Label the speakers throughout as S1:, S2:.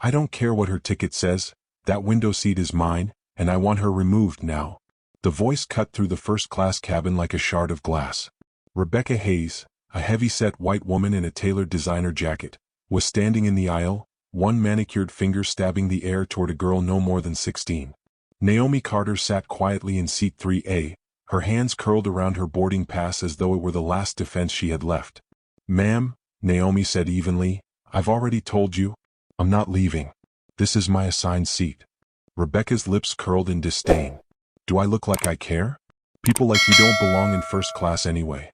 S1: I don't care what her ticket says, that window seat is mine, and I want her removed now. The voice cut through the first-class cabin like a shard of glass. Rebecca Hayes, a heavy-set white woman in a tailored designer jacket, was standing in the aisle, one manicured finger stabbing the air toward a girl no more than 16. Naomi Carter sat quietly in seat 3A, her hands curled around her boarding pass as though it were the last defense she had left. "Ma'am," Naomi said evenly, "I've already told you. I'm not leaving. This is my assigned seat." Rebecca's lips curled in disdain. "Do I look like I care? People like you don't belong in first class anyway."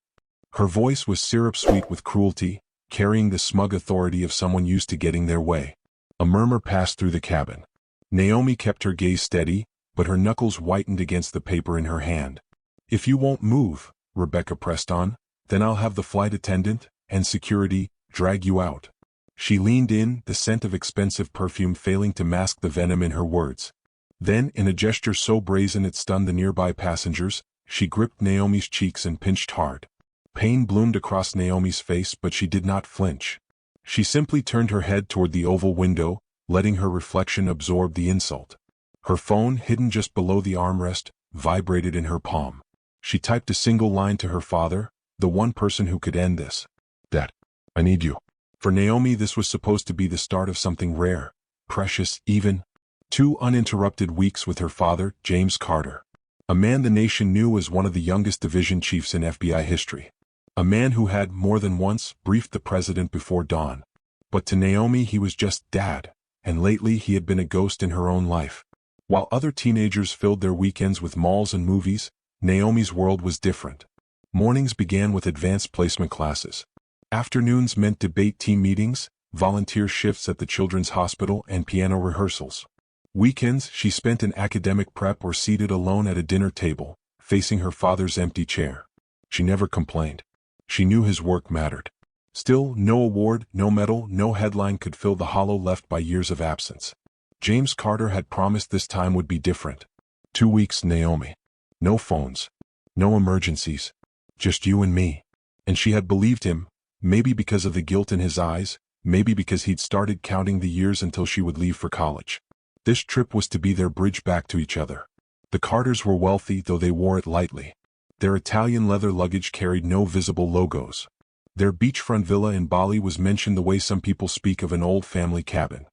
S1: Her voice was syrup-sweet with cruelty, carrying the smug authority of someone used to getting their way. A murmur passed through the cabin. Naomi kept her gaze steady, but her knuckles whitened against the paper in her hand. "If you won't move," Rebecca pressed on, "then I'll have the flight attendant and security drag you out." She leaned in, the scent of expensive perfume failing to mask the venom in her words. Then, in a gesture so brazen it stunned the nearby passengers, she gripped Naomi's cheeks and pinched hard. Pain bloomed across Naomi's face, but she did not flinch. She simply turned her head toward the oval window, letting her reflection absorb the insult. Her phone, hidden just below the armrest, vibrated in her palm. She typed a single line to her father, the one person who could end this. "Dad, I need you." For Naomi, this was supposed to be the start of something rare, precious, even. 2 uninterrupted weeks with her father, James Carter. A man the nation knew as one of the youngest division chiefs in FBI history. A man who had, more than once, briefed the president before dawn. But to Naomi he was just Dad, and lately he had been a ghost in her own life. While other teenagers filled their weekends with malls and movies, Naomi's world was different. Mornings began with advanced placement classes. Afternoons meant debate team meetings, volunteer shifts at the children's hospital, and piano rehearsals. Weekends she spent in academic prep or seated alone at a dinner table, facing her father's empty chair. She never complained. She knew his work mattered. Still, no award, no medal, no headline could fill the hollow left by years of absence. James Carter had promised this time would be different. 2 weeks, Naomi. No phones. No emergencies. Just you and me. And she had believed him, maybe because of the guilt in his eyes, maybe because he'd started counting the years until she would leave for college. This trip was to be their bridge back to each other. The Carters were wealthy, though they wore it lightly. Their Italian leather luggage carried no visible logos. Their beachfront villa in Bali was mentioned the way some people speak of an old family cabin.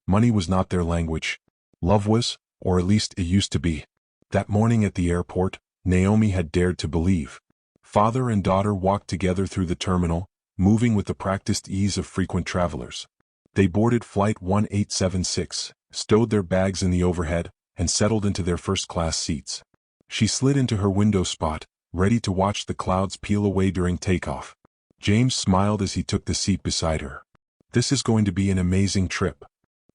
S1: Money was not their language. Love was, or at least it used to be. That morning at the airport, Naomi had dared to believe. Father and daughter walked together through the terminal, moving with the practiced ease of frequent travelers. They boarded Flight 1876, stowed their bags in the overhead, and settled into their first-class seats. She slid into her window spot, ready to watch the clouds peel away during takeoff. James smiled as he took the seat beside her. "This is going to be an amazing trip."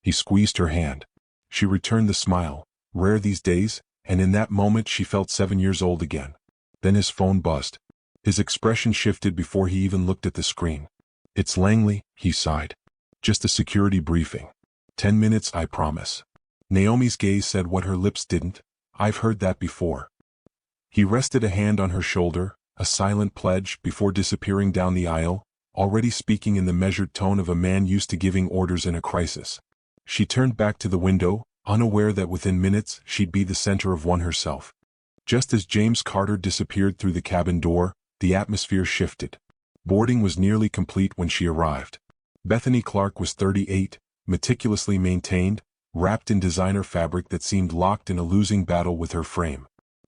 S1: He squeezed her hand. She returned the smile, rare these days, and in that moment she felt 7 years old again. Then his phone buzzed. His expression shifted before he even looked at the screen. "It's Langley," he sighed. "Just a security briefing. 10 minutes, I promise." Naomi's gaze said what her lips didn't. "I've heard that before." He rested a hand on her shoulder, a silent pledge, before disappearing down the aisle, already speaking in the measured tone of a man used to giving orders in a crisis. She turned back to the window, unaware that within minutes she'd be the center of one herself. Just as James Carter disappeared through the cabin door, the atmosphere shifted. Boarding was nearly complete when she arrived. Bethany Clark was 38, meticulously maintained, wrapped in designer fabric that seemed locked in a losing battle with her frame.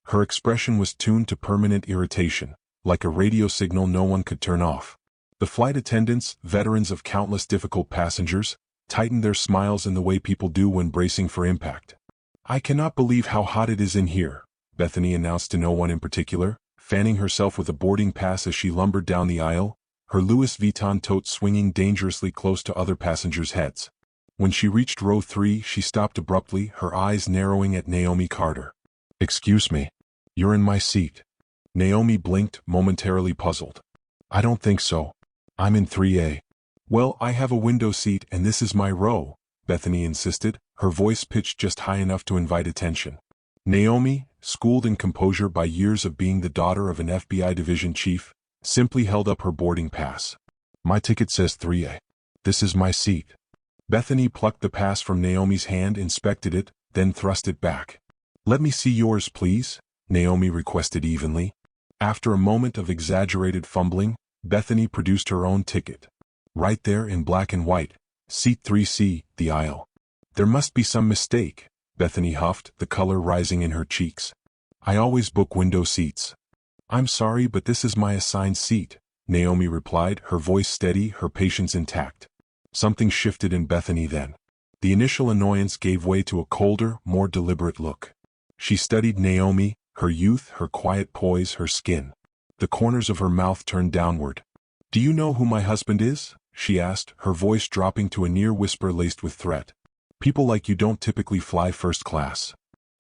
S1: Her expression was tuned to permanent irritation, like a radio signal no one could turn off. The flight attendants, veterans of countless difficult passengers, tightened their smiles in the way people do when bracing for impact. "I cannot believe how hot it is in here," Bethany announced to no one in particular, fanning herself with a boarding pass as she lumbered down the aisle, her Louis Vuitton tote swinging dangerously close to other passengers' heads. When she reached row 3, she stopped abruptly, her eyes narrowing at Naomi Carter. "Excuse me. You're in my seat." Naomi blinked, momentarily puzzled. "I don't think so. I'm in 3A. "Well, I have a window seat and this is my row," Bethany insisted, her voice pitched just high enough to invite attention. Naomi, schooled in composure by years of being the daughter of an FBI division chief, simply held up her boarding pass. "My ticket says 3A. This is my seat." Bethany plucked the pass from Naomi's hand, inspected it, then thrust it back. "Let me see yours, please," Naomi requested evenly. After a moment of exaggerated fumbling, Bethany produced her own ticket. "Right there in black and white. Seat 3C, the aisle." "There must be some mistake," Bethany huffed, the color rising in her cheeks. "I always book window seats." "I'm sorry, but this is my assigned seat," Naomi replied, her voice steady, her patience intact. Something shifted in Bethany then. The initial annoyance gave way to a colder, more deliberate look. She studied Naomi, her youth, her quiet poise, her skin. The corners of her mouth turned downward. "Do you know who my husband is?" she asked, her voice dropping to a near whisper laced with threat. "People like you don't typically fly first class."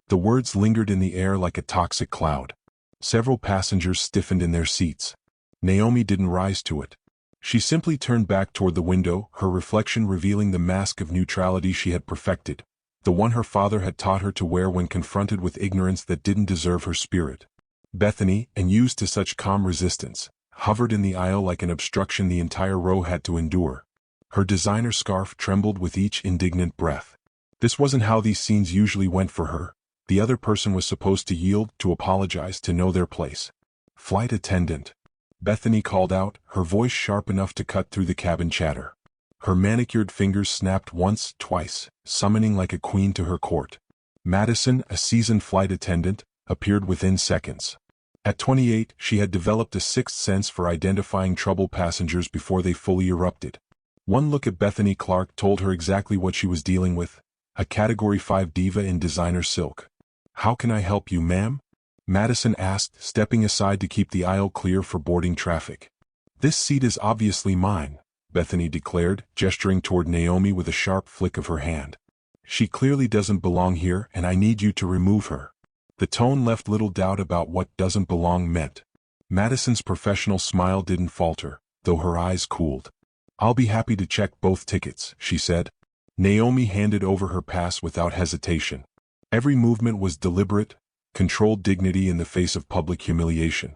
S1: The words lingered in the air like a toxic cloud. Several passengers stiffened in their seats. Naomi didn't rise to it. She simply turned back toward the window, her reflection revealing the mask of neutrality she had perfected, the one her father had taught her to wear when confronted with ignorance that didn't deserve her spirit. Bethany, unused to such calm resistance, hovered in the aisle like an obstruction the entire row had to endure. Her designer scarf trembled with each indignant breath. This wasn't how these scenes usually went for her. The other person was supposed to yield, to apologize, to know their place. "Flight attendant," Bethany called out, her voice sharp enough to cut through the cabin chatter. Her manicured fingers snapped once, twice, summoning like a queen to her court. Madison, a seasoned flight attendant, appeared within seconds. At 28, she had developed a sixth sense for identifying troubled passengers before they fully erupted. One look at Bethany Clark told her exactly what she was dealing with, a Category 5 diva in designer silk. "How can I help you, ma'am?" Madison asked, stepping aside to keep the aisle clear for boarding traffic. "This seat is obviously mine," Bethany declared, gesturing toward Naomi with a sharp flick of her hand. "She clearly doesn't belong here, and I need you to remove her." The tone left little doubt about what "doesn't belong" meant. Madison's professional smile didn't falter, though her eyes cooled. "I'll be happy to check both tickets," she said. Naomi handed over her pass without hesitation. Every movement was deliberate, controlled dignity in the face of public humiliation.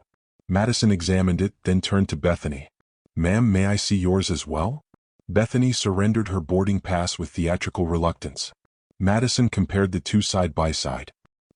S1: Madison examined it, then turned to Bethany. "Ma'am, may I see yours as well?" Bethany surrendered her boarding pass with theatrical reluctance. Madison compared the two side by side.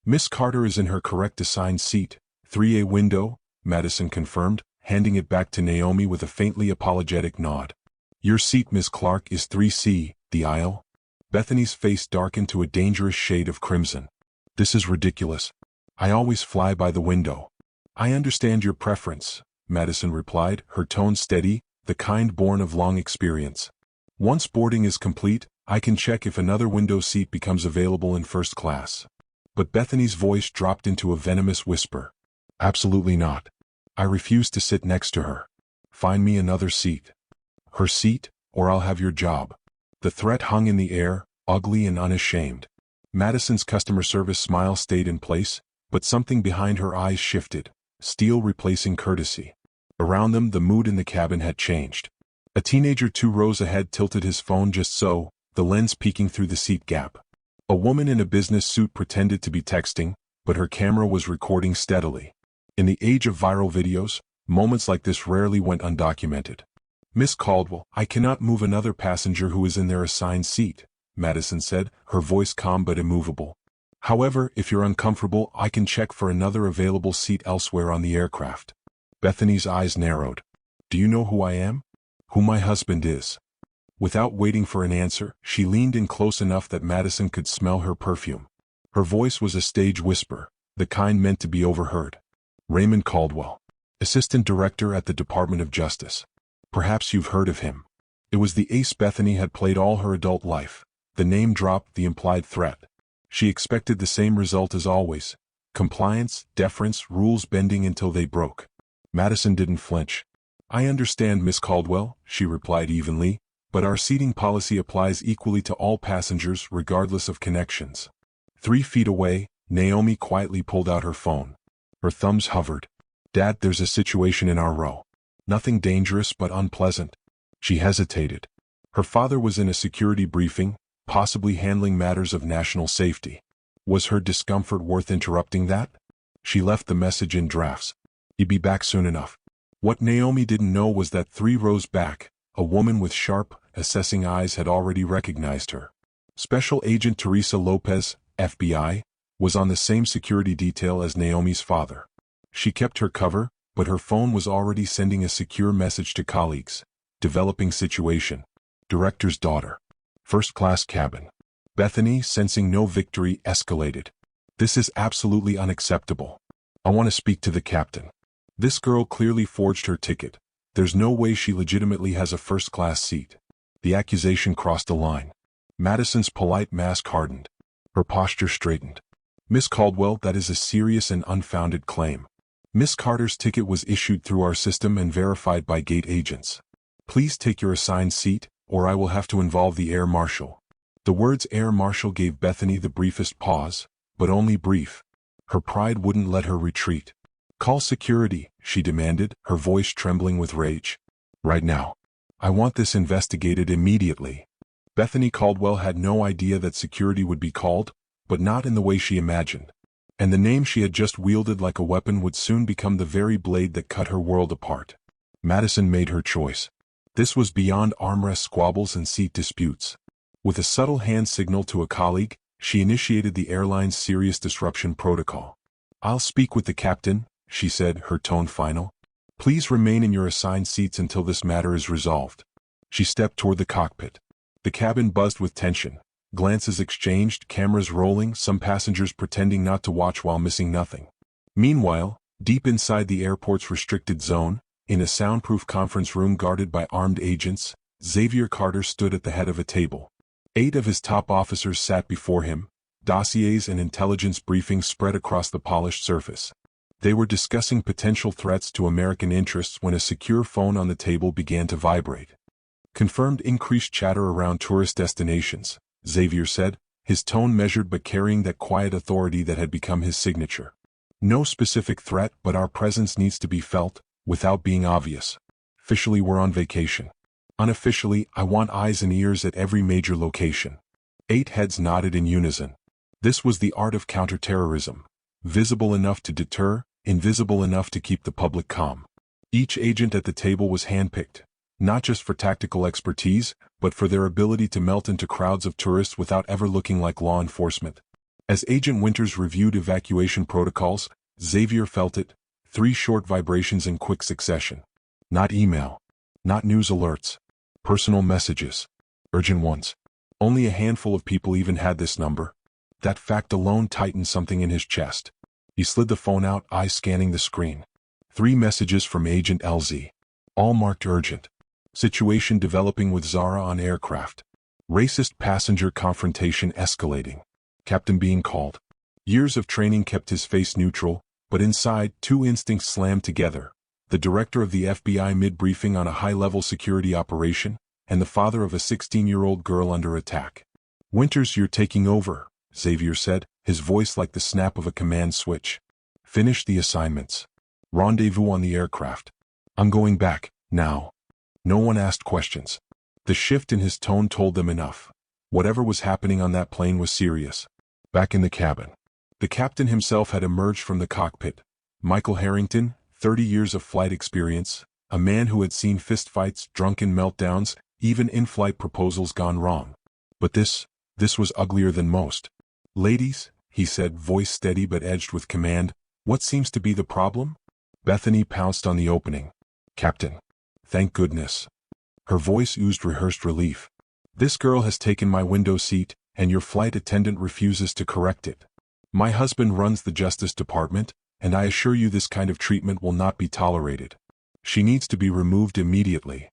S1: "Miss Carter is in her correct assigned seat, 3A window," Madison confirmed, handing it back to Naomi with a faintly apologetic nod. "Your seat, Miss Clark, is 3C, the aisle." Bethany's face darkened to a dangerous shade of crimson. "This is ridiculous. I always fly by the window." "I understand your preference," Madison replied, her tone steady, the kind born of long experience. "Once boarding is complete, I can check if another window seat becomes available in first class." But Bethany's voice dropped into a venomous whisper. "Absolutely not. I refuse to sit next to her. Find me another seat." Her seat, or I'll have your job. The threat hung in the air, ugly and unashamed. Madison's customer service smile stayed in place, but something behind her eyes shifted, steel replacing courtesy. Around them, the mood in the cabin had changed. A teenager 2 rows ahead tilted his phone just so, the lens peeking through the seat gap. A woman in a business suit pretended to be texting, but her camera was recording steadily. In the age of viral videos, moments like this rarely went undocumented. "Miss Caldwell, I cannot move another passenger who is in their assigned seat," Madison said, her voice calm but immovable. "However, if you're uncomfortable, I can check for another available seat elsewhere on the aircraft." Bethany's eyes narrowed. "Do you know who I am? Who my husband is?" Without waiting for an answer, she leaned in close enough that Madison could smell her perfume. Her voice was a stage whisper, the kind meant to be overheard. "Raymond Caldwell, Assistant Director at the Department of Justice. Perhaps you've heard of him." It was the ace Bethany had played all her adult life. The name dropped, the implied threat. She expected the same result as always. Compliance, deference, rules bending until they broke. Madison didn't flinch. "I understand, Miss Caldwell," she replied evenly, "but our seating policy applies equally to all passengers regardless of connections." 3 feet away, Naomi quietly pulled out her phone. Her thumbs hovered. "Dad, there's a situation in our row. Nothing dangerous but unpleasant." She hesitated. Her father was in a security briefing, possibly handling matters of national safety. Was her discomfort worth interrupting that? She left the message in drafts. "He'd be back soon enough." What Naomi didn't know was that 3 rows back, a woman with sharp, assessing eyes had already recognized her. Special Agent Teresa Lopez, FBI, was on the same security detail as Naomi's father. She kept her cover, but her phone was already sending a secure message to colleagues. Developing situation. Director's daughter. First-class cabin. Bethany, sensing no victory, escalated. This is absolutely unacceptable. I want to speak to the captain. This girl clearly forged her ticket. There's no way she legitimately has a first-class seat. The accusation crossed a line. Madison's polite mask hardened. Her posture straightened. Miss Caldwell, that is a serious and unfounded claim. Miss Carter's ticket was issued through our system and verified by gate agents. Please take your assigned seat, or I will have to involve the air marshal. The words air marshal gave Bethany the briefest pause, but only brief. Her pride wouldn't let her retreat. Call security, she demanded, her voice trembling with rage. Right now. I want this investigated immediately. Bethany Caldwell had no idea that security would be called, but not in the way she imagined. And the name she had just wielded like a weapon would soon become the very blade that cut her world apart. Madison made her choice. This was beyond armrest squabbles and seat disputes. With a subtle hand signal to a colleague, she initiated the airline's serious disruption protocol. I'll speak with the captain, she said, her tone final. Please remain in your assigned seats until this matter is resolved. She stepped toward the cockpit. The cabin buzzed with tension. Glances exchanged, cameras rolling, some passengers pretending not to watch while missing nothing. Meanwhile, deep inside the airport's restricted zone, in a soundproof conference room guarded by armed agents, Xavier Carter stood at the head of a table. 8 of his top officers sat before him, dossiers and intelligence briefings spread across the polished surface. They were discussing potential threats to American interests when a secure phone on the table began to vibrate. Confirmed increased chatter around tourist destinations, Xavier said, his tone measured but carrying that quiet authority that had become his signature. No specific threat, but our presence needs to be felt, without being obvious. Officially, we're on vacation. Unofficially, I want eyes and ears at every major location. 8 heads nodded in unison. This was the art of counterterrorism. Visible enough to deter, invisible enough to keep the public calm. Each agent at the table was handpicked, not just for tactical expertise, but for their ability to melt into crowds of tourists without ever looking like law enforcement. As Agent Winters reviewed evacuation protocols, Xavier felt it, 3 short vibrations in quick succession. Not email. Not news alerts. Personal messages. Urgent ones. Only a handful of people even had this number. That fact alone tightened something in his chest. He slid the phone out, eyes scanning the screen. 3 messages from Agent LZ. All marked urgent. Situation developing with Zara on aircraft. Racist passenger confrontation escalating. Captain being called. Years of training kept his face neutral, but inside, 2 instincts slammed together. The director of the FBI mid-briefing on a high-level security operation, and the father of a 16-year-old girl under attack. Winters, you're taking over, Xavier said, his voice like the snap of a command switch. Finish the assignments. Rendezvous on the aircraft. I'm going back, now. No one asked questions. The shift in his tone told them enough. Whatever was happening on that plane was serious. Back in the cabin. The captain himself had emerged from the cockpit. Michael Harrington, 30 years of flight experience, a man who had seen fistfights, drunken meltdowns, even in-flight proposals gone wrong. But this was uglier than most. Ladies, he said, voice steady but edged with command, what seems to be the problem? Bethany pounced on the opening. Captain. Thank goodness. Her voice oozed rehearsed relief. This girl has taken my window seat, and your flight attendant refuses to correct it. My husband runs the Justice Department, and I assure you this kind of treatment will not be tolerated. She needs to be removed immediately.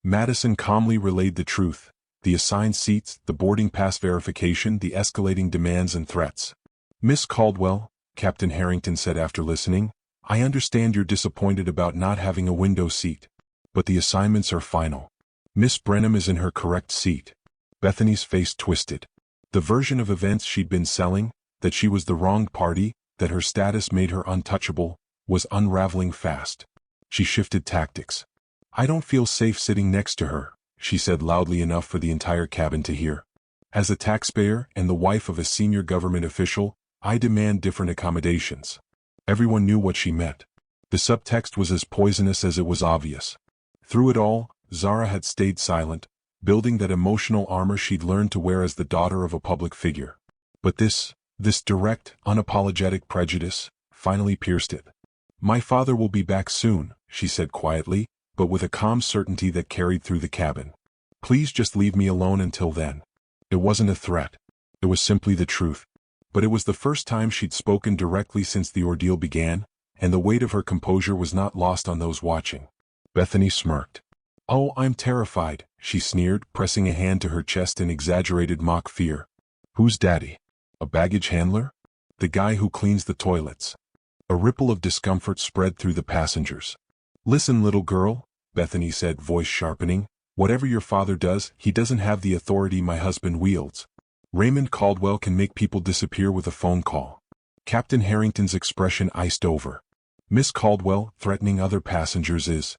S1: Madison calmly relayed the truth. The assigned seats, the boarding pass verification, the escalating demands and threats. Miss Caldwell, Captain Harrington said after listening, I understand you're disappointed about not having a window seat. But the assignments are final. Miss Brenham is in her correct seat. Bethany's face twisted. The version of events she'd been selling, that she was the wrong party, that her status made her untouchable, was unraveling fast. She shifted tactics. I don't feel safe sitting next to her, she said loudly enough for the entire cabin to hear. As a taxpayer and the wife of a senior government official, I demand different accommodations. Everyone knew what she meant. The subtext was as poisonous as it was obvious. Through it all, Zara had stayed silent, building that emotional armor she'd learned to wear as the daughter of a public figure. But this direct, unapologetic prejudice finally pierced it. "My father will be back soon," she said quietly, but with a calm certainty that carried through the cabin. "Please just leave me alone until then." It wasn't a threat. It was simply the truth. But it was the first time she'd spoken directly since the ordeal began, and the weight of her composure was not lost on those watching. Bethany smirked. "Oh, I'm terrified," she sneered, pressing a hand to her chest in exaggerated mock fear. "Who's Daddy? A baggage handler? The guy who cleans the toilets?" A ripple of discomfort spread through the passengers. "Listen, little girl," Bethany said, voice sharpening. "Whatever your father does, he doesn't have the authority my husband wields. Raymond Caldwell can make people disappear with a phone call." Captain Harrington's expression iced over. "Miss Caldwell threatening other passengers is—"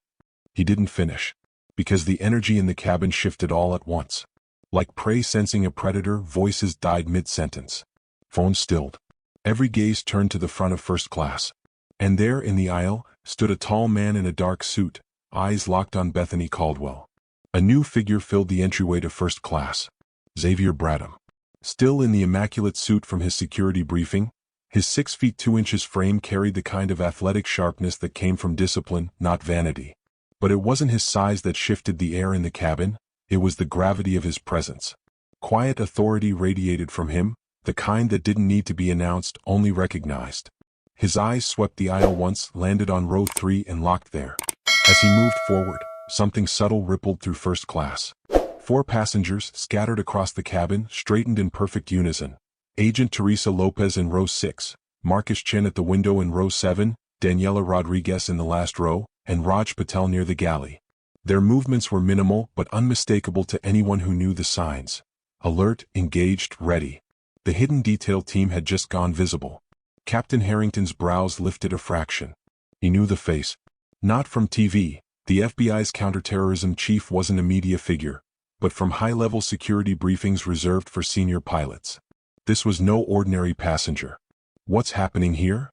S1: He didn't finish, because the energy in the cabin shifted all at once. Like prey sensing a predator, voices died mid-sentence. Phone stilled. Every gaze turned to the front of first class. And there, in the aisle, stood a tall man in a dark suit, eyes locked on Bethany Caldwell. A new figure filled the entryway to first class. Xavier Bradham. Still in the immaculate suit from his security briefing, his 6 feet 2 inches frame carried the kind of athletic sharpness that came from discipline, not vanity. But it wasn't his size that shifted the air in the cabin, it was the gravity of his presence. Quiet authority radiated from him, the kind that didn't need to be announced, only recognized. His eyes swept the aisle once, landed on row 3 and locked there. As he moved forward, something subtle rippled through first class. 4 passengers, scattered across the cabin, straightened in perfect unison. Agent Teresa Lopez in row 6, Marcus Chin at the window in row 7, Daniela Rodriguez in the last row, and Raj Patel near the galley. Their movements were minimal but unmistakable to anyone who knew the signs. Alert, engaged, ready. The hidden detail team had just gone visible. Captain Harrington's brows lifted a fraction. He knew the face. Not from TV, the FBI's counterterrorism chief wasn't a media figure, but from high-level security briefings reserved for senior pilots. This was no ordinary passenger. "What's happening here?"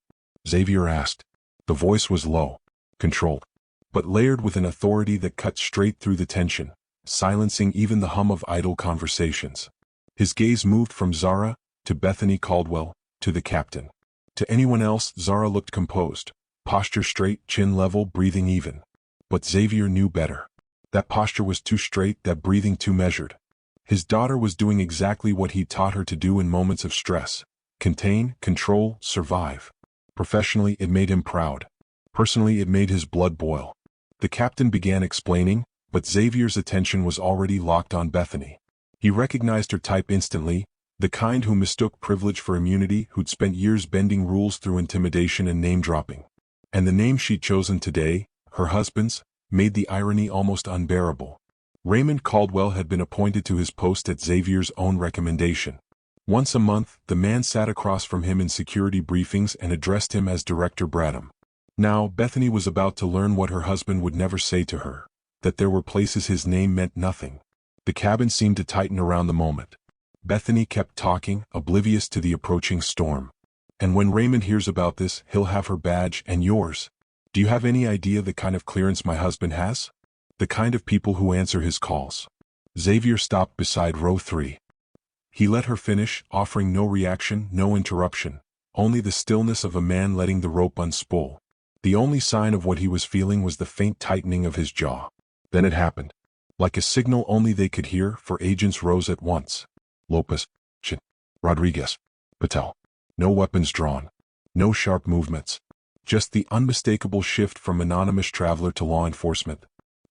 S1: Xavier asked. The voice was low, controlled, but layered with an authority that cut straight through the tension, silencing even the hum of idle conversations. His gaze moved from Zara, to Bethany Caldwell, to the captain. To anyone else, Zara looked composed, posture straight, chin level, breathing even. But Xavier knew better. That posture was too straight, that breathing too measured. His daughter was doing exactly what he taught her to do in moments of stress: contain, control, survive. Professionally, it made him proud. Personally, it made his blood boil. The captain began explaining, but Xavier's attention was already locked on Bethany. He recognized her type instantly, the kind who mistook privilege for immunity, who'd spent years bending rules through intimidation and name-dropping. And the name she'd chosen today, her husband's, made the irony almost unbearable. Raymond Caldwell had been appointed to his post at Xavier's own recommendation. Once a month, the man sat across from him in security briefings and addressed him as Director Bradham. Now, Bethany was about to learn what her husband would never say to her, that there were places his name meant nothing. The cabin seemed to tighten around the moment. Bethany kept talking, oblivious to the approaching storm. "And when Raymond hears about this, he'll have her badge and yours. Do you have any idea the kind of clearance my husband has? The kind of people who answer his calls." Xavier stopped beside row 3. He let her finish, offering no reaction, no interruption, only the stillness of a man letting the rope unspool. The only sign of what he was feeling was the faint tightening of his jaw. Then it happened. Like a signal only they could hear, 4 agents rose at once. Lopez, Chin, Rodriguez, Patel. No weapons drawn. No sharp movements. Just the unmistakable shift from anonymous traveler to law enforcement.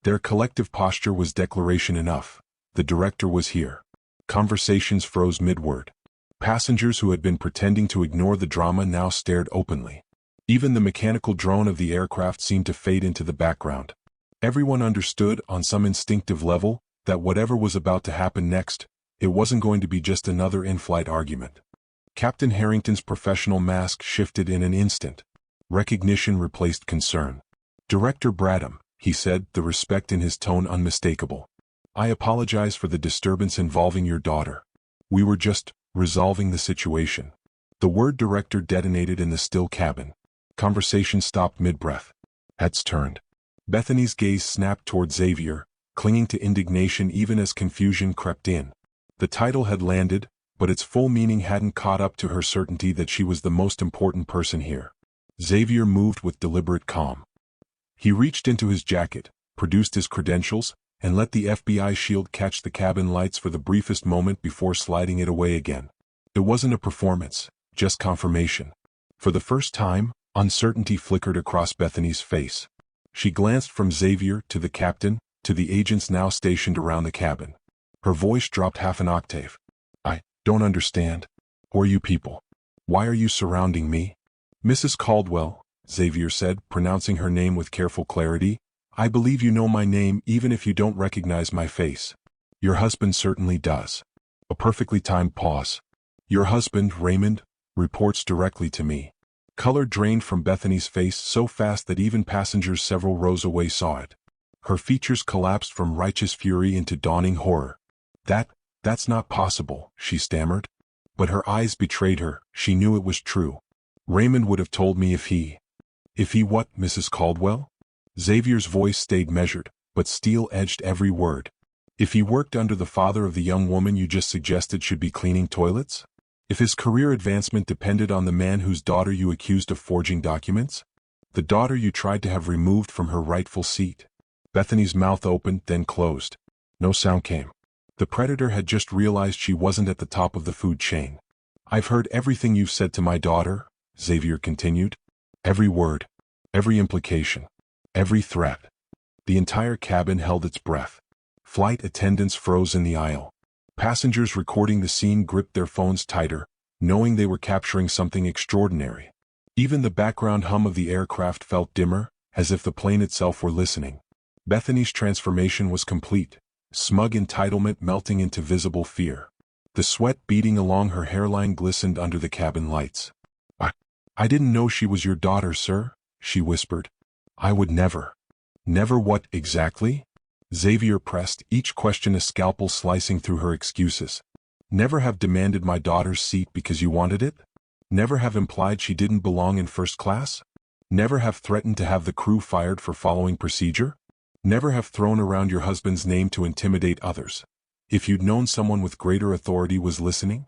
S1: Their collective posture was declaration enough. The director was here. Conversations froze mid-word. Passengers who had been pretending to ignore the drama now stared openly. Even the mechanical drone of the aircraft seemed to fade into the background. Everyone understood, on some instinctive level, that whatever was about to happen next, it wasn't going to be just another in-flight argument. Captain Harrington's professional mask shifted in an instant. Recognition replaced concern. "Director Bradham," he said, the respect in his tone unmistakable. "I apologize for the disturbance involving your daughter. We were just resolving the situation." The word director detonated in the still cabin. Conversation stopped mid-breath. Heads turned. Bethany's gaze snapped toward Xavier, clinging to indignation even as confusion crept in. The title had landed, but its full meaning hadn't caught up to her certainty that she was the most important person here. Xavier moved with deliberate calm. He reached into his jacket, produced his credentials, and let the FBI shield catch the cabin lights for the briefest moment before sliding it away again. It wasn't a performance, just confirmation. For the first time, uncertainty flickered across Bethany's face. She glanced from Xavier to the captain, to the agents now stationed around the cabin. Her voice dropped half an octave. "I don't understand. Who are you people? Why are you surrounding me?" "Mrs. Caldwell," Xavier said, pronouncing her name with careful clarity, "I believe you know my name even if you don't recognize my face. Your husband certainly does." A perfectly timed pause. "Your husband, Raymond, reports directly to me." Color drained from Bethany's face so fast that even passengers several rows away saw it. Her features collapsed from righteous fury into dawning horror. That's not possible," she stammered. But her eyes betrayed her. She knew it was true. "Raymond would have told me if he what, Mrs. Caldwell?" Xavier's voice stayed measured, but steel-edged every word. "If he worked under the father of the young woman you just suggested should be cleaning toilets? If his career advancement depended on the man whose daughter you accused of forging documents? The daughter you tried to have removed from her rightful seat?" Bethany's mouth opened, then closed. No sound came. The predator had just realized she wasn't at the top of the food chain. "I've heard everything you've said to my daughter," Xavier continued. "Every word. Every implication. Every threat." The entire cabin held its breath. Flight attendants froze in the aisle. Passengers recording the scene gripped their phones tighter, knowing they were capturing something extraordinary. Even the background hum of the aircraft felt dimmer, as if the plane itself were listening. Bethany's transformation was complete. Smug entitlement melting into visible fear. The sweat beading along her hairline glistened under the cabin lights. I didn't know she was your daughter, sir," she whispered. "I would never." "Never what exactly?" Xavier pressed, each question a scalpel slicing through her excuses. "Never have demanded my daughter's seat because you wanted it? Never have implied she didn't belong in first class? Never have threatened to have the crew fired for following procedure? Never have thrown around your husband's name to intimidate others? If you'd known someone with greater authority was listening?"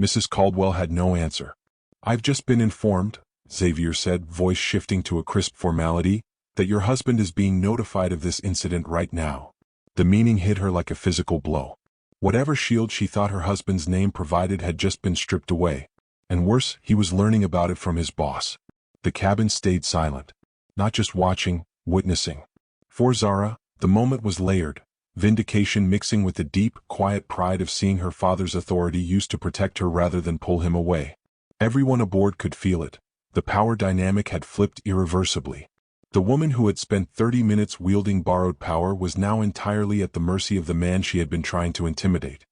S1: Mrs. Caldwell had no answer. "I've just been informed," Xavier said, voice shifting to a crisp formality, "that your husband is being notified of this incident right now." The meaning hit her like a physical blow. Whatever shield she thought her husband's name provided had just been stripped away. And worse, he was learning about it from his boss. The cabin stayed silent. Not just watching, witnessing. For Zara, the moment was layered, vindication mixing with the deep, quiet pride of seeing her father's authority used to protect her rather than pull him away. Everyone aboard could feel it. The power dynamic had flipped irreversibly. The woman who had spent 30 minutes wielding borrowed power was now entirely at the mercy of the man she had been trying to intimidate.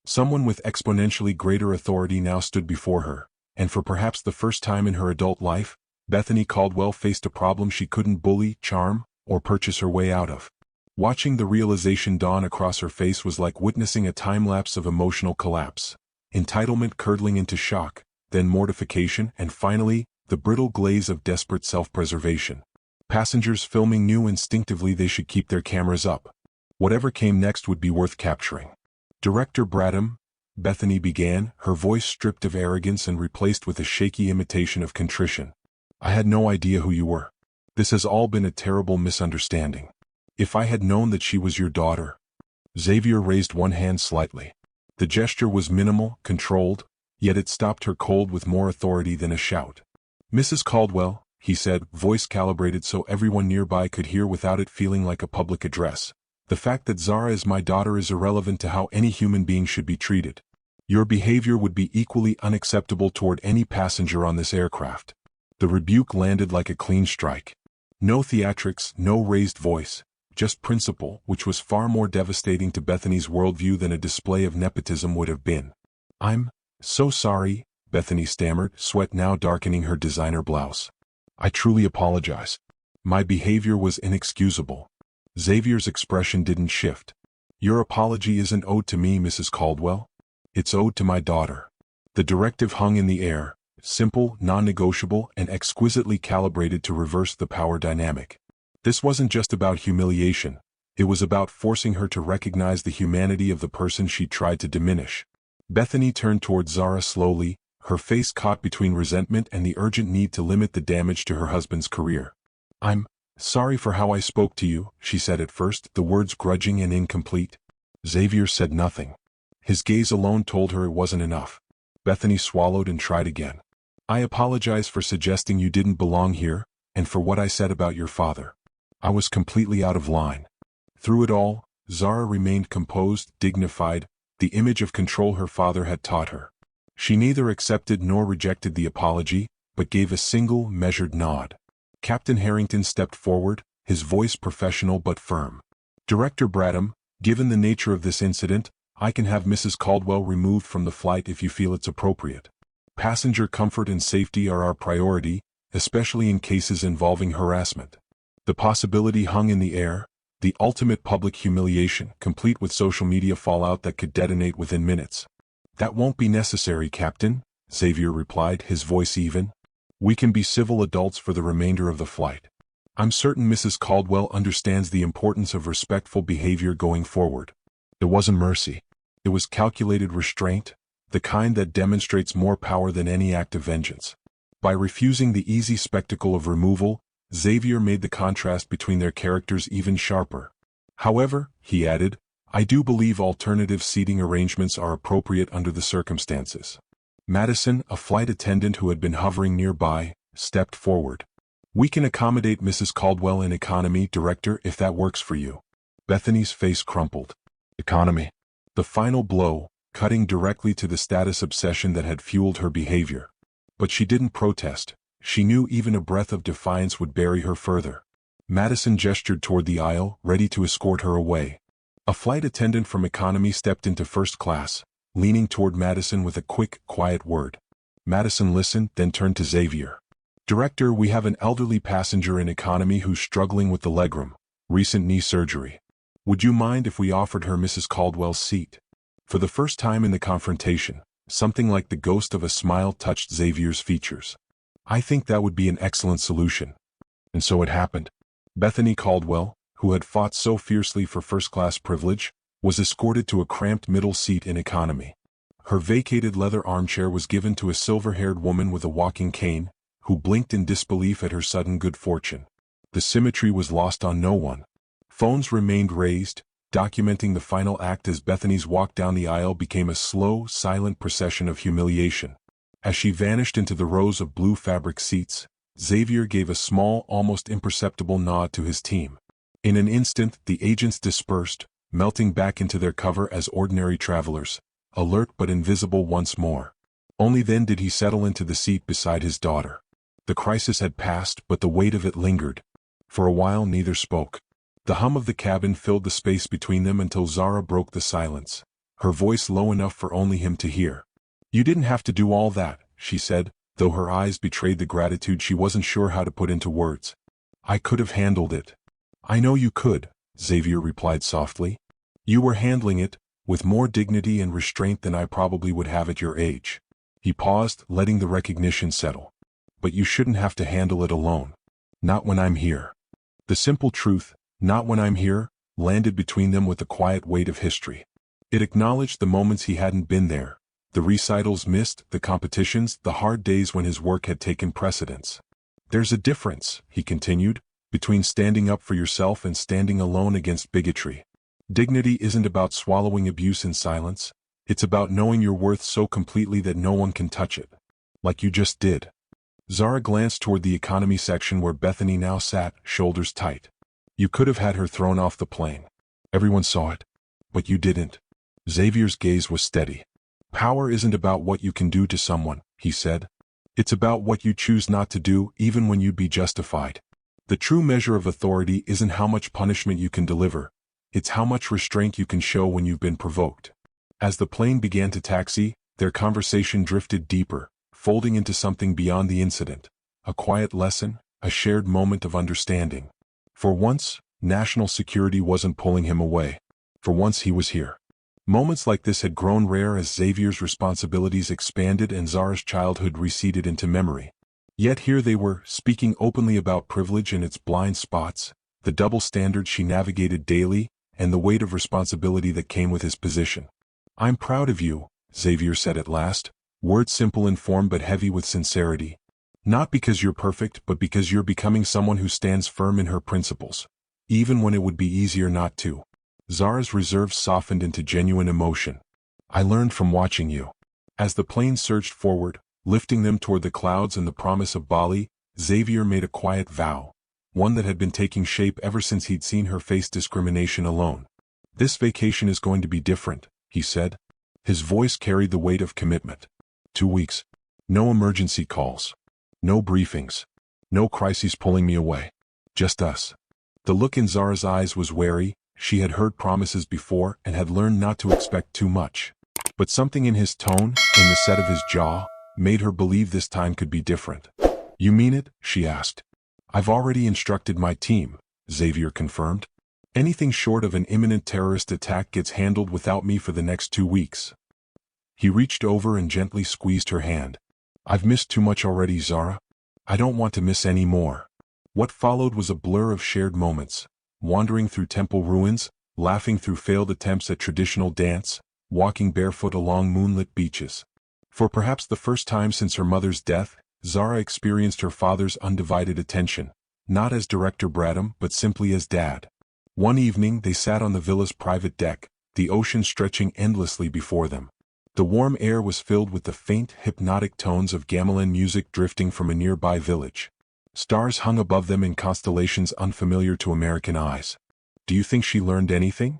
S1: Someone with exponentially greater authority now stood before her, and for perhaps the first time in her adult life, Bethany Caldwell faced a problem she couldn't bully, charm, or purchase her way out of. Watching the realization dawn across her face was like witnessing a time-lapse of emotional collapse. Entitlement curdling into shock, then mortification, and finally, the brittle glaze of desperate self-preservation. Passengers filming knew instinctively they should keep their cameras up. Whatever came next would be worth capturing. "Director Bradham," Bethany began, her voice stripped of arrogance and replaced with a shaky imitation of contrition. "I had no idea who you were. This has all been a terrible misunderstanding. If I had known that she was your daughter—" Xavier raised one hand slightly. The gesture was minimal, controlled, yet it stopped her cold with more authority than a shout. "Mrs. Caldwell," he said, voice calibrated so everyone nearby could hear without it feeling like a public address, "the fact that Zara is my daughter is irrelevant to how any human being should be treated. Your behavior would be equally unacceptable toward any passenger on this aircraft." The rebuke landed like a clean strike. No theatrics, no raised voice, just principle, which was far more devastating to Bethany's worldview than a display of nepotism would have been. "I'm so sorry," Bethany stammered, sweat now darkening her designer blouse. "I truly apologize. My behavior was inexcusable." Xavier's expression didn't shift. "Your apology isn't owed to me, Mrs. Caldwell. It's owed to my daughter." The directive hung in the air, simple, non-negotiable, and exquisitely calibrated to reverse the power dynamic. This wasn't just about humiliation. It was about forcing her to recognize the humanity of the person she tried to diminish. Bethany turned toward Zara slowly, her face caught between resentment and the urgent need to limit the damage to her husband's career. "I'm sorry for how I spoke to you," she said at first, the words grudging and incomplete. Xavier said nothing. His gaze alone told her it wasn't enough. Bethany swallowed and tried again. "I apologize for suggesting you didn't belong here, and for what I said about your father. I was completely out of line." Through it all, Zara remained composed, dignified, the image of control her father had taught her. She neither accepted nor rejected the apology, but gave a single, measured nod. Captain Harrington stepped forward, his voice professional but firm. "Director Bradham, given the nature of this incident, I can have Mrs. Caldwell removed from the flight if you feel it's appropriate. Passenger comfort and safety are our priority, especially in cases involving harassment." The possibility hung in the air, the ultimate public humiliation, complete with social media fallout that could detonate within minutes. "That won't be necessary, Captain," Xavier replied, his voice even. "We can be civil adults for the remainder of the flight. I'm certain Mrs. Caldwell understands the importance of respectful behavior going forward." It wasn't mercy. It was calculated restraint, the kind that demonstrates more power than any act of vengeance. By refusing the easy spectacle of removal, Xavier made the contrast between their characters even sharper. "However," he added, "I do believe alternative seating arrangements are appropriate under the circumstances." Madison, a flight attendant who had been hovering nearby, stepped forward. "We can accommodate Mrs. Caldwell in economy, Director, if that works for you." Bethany's face crumpled. Economy. The final blow, cutting directly to the status obsession that had fueled her behavior. But she didn't protest. She knew even a breath of defiance would bury her further. Madison gestured toward the aisle, ready to escort her away. A flight attendant from economy stepped into first class, leaning toward Madison with a quick, quiet word. Madison listened, then turned to Xavier. "Director, we have an elderly passenger in economy who's struggling with the legroom, recent knee surgery. Would you mind if we offered her Mrs. Caldwell's seat?" For the first time in the confrontation, something like the ghost of a smile touched Xavier's features. "I think that would be an excellent solution." And so it happened. Bethany Caldwell, who had fought so fiercely for first-class privilege, was escorted to a cramped middle seat in economy. Her vacated leather armchair was given to a silver-haired woman with a walking cane, who blinked in disbelief at her sudden good fortune. The symmetry was lost on no one. Phones remained raised, documenting the final act as Bethany's walk down the aisle became a slow, silent procession of humiliation. As she vanished into the rows of blue fabric seats, Xavier gave a small, almost imperceptible nod to his team. In an instant, the agents dispersed, melting back into their cover as ordinary travelers, alert but invisible once more. Only then did he settle into the seat beside his daughter. The crisis had passed, but the weight of it lingered. For a while neither spoke. The hum of the cabin filled the space between them until Zara broke the silence, her voice low enough for only him to hear. "You didn't have to do all that," she said, though her eyes betrayed the gratitude she wasn't sure how to put into words. "I could have handled it." "I know you could," Xavier replied softly. "You were handling it, with more dignity and restraint than I probably would have at your age." He paused, letting the recognition settle. "But you shouldn't have to handle it alone. Not when I'm here." The simple truth, "not when I'm here," landed between them with the quiet weight of history. It acknowledged the moments he hadn't been there. The recitals missed, the competitions, the hard days when his work had taken precedence. "There's a difference," he continued, "between standing up for yourself and standing alone against bigotry. Dignity isn't about swallowing abuse in silence, it's about knowing your worth so completely that no one can touch it. Like you just did." Zara glanced toward the economy section where Bethany now sat, shoulders tight. "You could have had her thrown off the plane. Everyone saw it. But you didn't." Xavier's gaze was steady. "Power isn't about what you can do to someone," he said. "It's about what you choose not to do, even when you'd be justified. The true measure of authority isn't how much punishment you can deliver, it's how much restraint you can show when you've been provoked." As the plane began to taxi, their conversation drifted deeper, folding into something beyond the incident. A quiet lesson, a shared moment of understanding. For once, national security wasn't pulling him away. For once he was here. Moments like this had grown rare as Xavier's responsibilities expanded and Zara's childhood receded into memory. Yet here they were, speaking openly about privilege and its blind spots, the double standard she navigated daily, and the weight of responsibility that came with his position. "I'm proud of you," Xavier said at last, words simple in form but heavy with sincerity. "Not because you're perfect, but because you're becoming someone who stands firm in her principles, even when it would be easier not to." Zara's reserve softened into genuine emotion. "I learned from watching you." As the plane surged forward, lifting them toward the clouds and the promise of Bali, Xavier made a quiet vow, one that had been taking shape ever since he'd seen her face discrimination alone. "This vacation is going to be different," he said. His voice carried the weight of commitment. 2 weeks. No emergency calls. No briefings. No crises pulling me away. Just us. The look in Zara's eyes was wary. She had heard promises before and had learned not to expect too much. But something in his tone, in the set of his jaw, made her believe this time could be different. "You mean it?" she asked. "I've already instructed my team," Xavier confirmed. "Anything short of an imminent terrorist attack gets handled without me for the next 2 weeks. He reached over and gently squeezed her hand. "I've missed too much already, Zara. I don't want to miss any more." What followed was a blur of shared moments, wandering through temple ruins, laughing through failed attempts at traditional dance, walking barefoot along moonlit beaches. For perhaps the first time since her mother's death, Zara experienced her father's undivided attention, not as Director Bradham but simply as Dad. One evening they sat on the villa's private deck, the ocean stretching endlessly before them. The warm air was filled with the faint, hypnotic tones of gamelan music drifting from a nearby village. Stars hung above them in constellations unfamiliar to American eyes. "Do you think she learned anything?"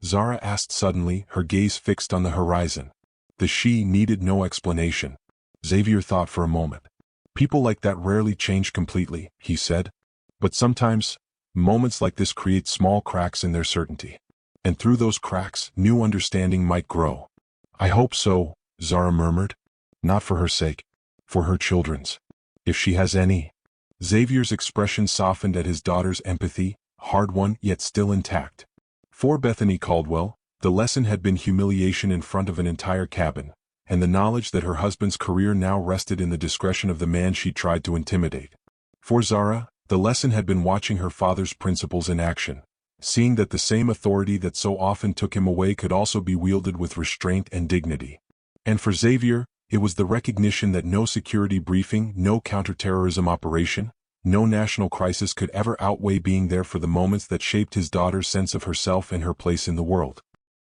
S1: Zara asked suddenly, her gaze fixed on the horizon. The she needed no explanation. Xavier thought for a moment. "People like that rarely change completely," he said. "But sometimes, moments like this create small cracks in their certainty. And through those cracks, new understanding might grow." "I hope so," Zara murmured. "Not for her sake. For her children's. If she has any." Xavier's expression softened at his daughter's empathy, hard won yet still intact. For Bethany Caldwell, the lesson had been humiliation in front of an entire cabin, and the knowledge that her husband's career now rested in the discretion of the man she tried to intimidate. For Zara, the lesson had been watching her father's principles in action, seeing that the same authority that so often took him away could also be wielded with restraint and dignity. And for Xavier, it was the recognition that no security briefing, no counterterrorism operation, no national crisis could ever outweigh being there for the moments that shaped his daughter's sense of herself and her place in the world.